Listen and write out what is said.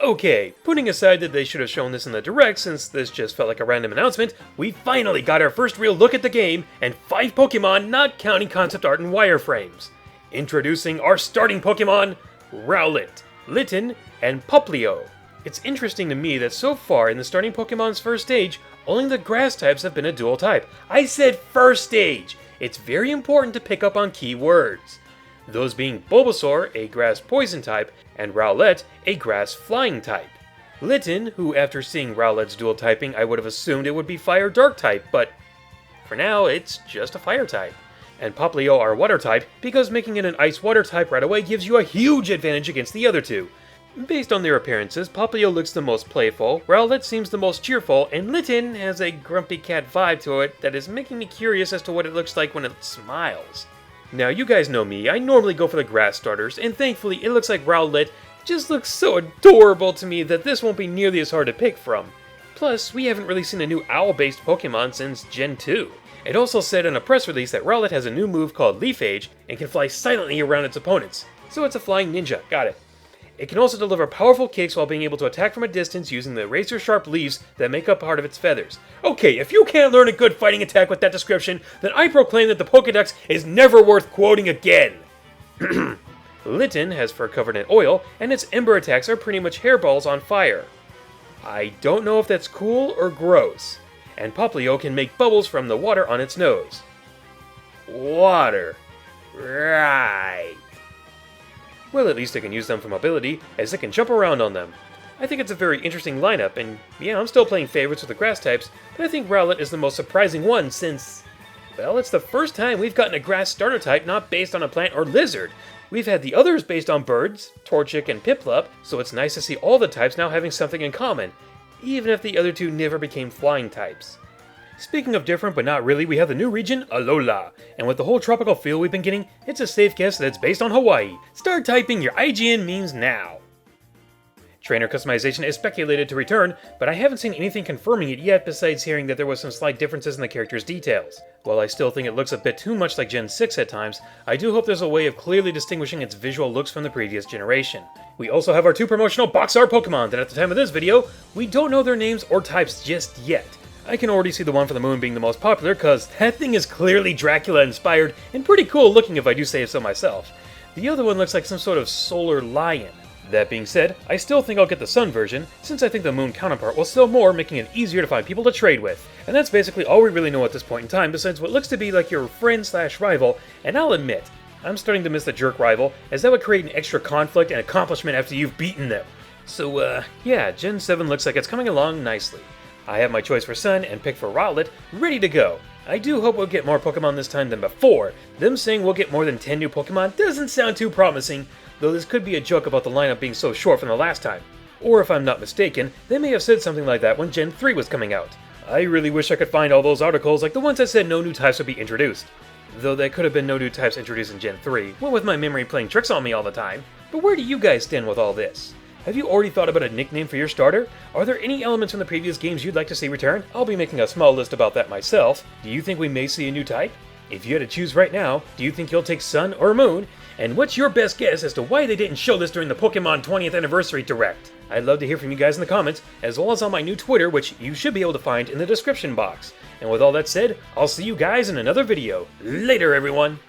Okay, putting aside that they should have shown this in the Direct since this just felt like a random announcement, we finally got our first real look at the game and 5 Pokemon not counting concept art and wireframes. Introducing our starting Pokemon, Rowlet, Litten, and Poplio. It's interesting to me that so far in the starting Pokemon's first stage, only the grass types have been a dual type. I said first stage! It's very important to pick up on key words. Those being Bulbasaur, a grass poison type, and Rowlet, a grass flying type. Litten, who after seeing Rowlet's dual typing I would have assumed it would be fire dark type, but for now it's just a fire type. And Poplio are water type because making it an ice water type right away gives you a huge advantage against the other two. Based on their appearances, Poplio looks the most playful, Rowlet seems the most cheerful, and Litten has a grumpy cat vibe to it that is making me curious as to what it looks like when it smiles. Now, you guys know me, I normally go for the grass starters, and thankfully it looks like Rowlet just looks so adorable to me that this won't be nearly as hard to pick from. Plus, we haven't really seen a new owl-based Pokemon since Gen 2. It also said in a press release that Rowlet has a new move called Leafage and can fly silently around its opponents, so it's a flying ninja, got it. It can also deliver powerful kicks while being able to attack from a distance using the razor-sharp leaves that make up part of its feathers. Okay, if you can't learn a good fighting attack with that description, then I proclaim that the Pokédex is never worth quoting again! Litten has fur covered in oil, and its ember attacks are pretty much hairballs on fire. I don't know if that's cool or gross. And Poplio can make bubbles from the water on its nose. Water. Right. Well, at least it can use them for mobility, as it can jump around on them. I think it's a very interesting lineup, and yeah, I'm still playing favorites with the grass types, but I think Rowlet is the most surprising one since, well, it's the first time we've gotten a grass starter type not based on a plant or lizard. We've had the others based on birds, Torchic and Piplup, so it's nice to see all the types now having something in common, even if the other two never became flying types. Speaking of different but not really, we have the new region, Alola, and with the whole tropical feel we've been getting, it's a safe guess that it's based on Hawaii. Start typing your IGN memes now! Trainer customization is speculated to return, but I haven't seen anything confirming it yet besides hearing that there was some slight differences in the character's details. While I still think it looks a bit too much like Gen 6 at times, I do hope there's a way of clearly distinguishing its visual looks from the previous generation. We also have our 2 promotional box art Pokemon that at the time of this video, we don't know their names or types just yet. I can already see the one for the moon being the most popular cause that thing is clearly Dracula inspired and pretty cool looking if I do say so myself. The other one looks like some sort of solar lion. That being said, I still think I'll get the sun version, since I think the moon counterpart will sell more, making it easier to find people to trade with. And that's basically all we really know at this point in time, besides what looks to be like your friend/rival, and I'll admit, I'm starting to miss the jerk rival, as that would create an extra conflict and accomplishment after you've beaten them. So yeah, Gen 7 looks like it's coming along nicely. I have my choice for Sun and pick for Rowlet ready to go. I do hope we'll get more Pokemon this time than before. Them saying we'll get more than 10 new Pokemon doesn't sound too promising, though this could be a joke about the lineup being so short from the last time. Or if I'm not mistaken, they may have said something like that when Gen 3 was coming out. I really wish I could find all those articles like the ones that said no new types would be introduced. Though there could have been no new types introduced in Gen 3, what with my memory playing tricks on me all the time. But where do you guys stand with all this? Have you already thought about a nickname for your starter? Are there any elements from the previous games you'd like to see return? I'll be making a small list about that myself. Do you think we may see a new type? If you had to choose right now, do you think you'll take Sun or Moon? And what's your best guess as to why they didn't show this during the Pokemon 20th Anniversary Direct? I'd love to hear from you guys in the comments, as well as on my new Twitter, which you should be able to find in the description box. And with all that said, I'll see you guys in another video. Later, everyone!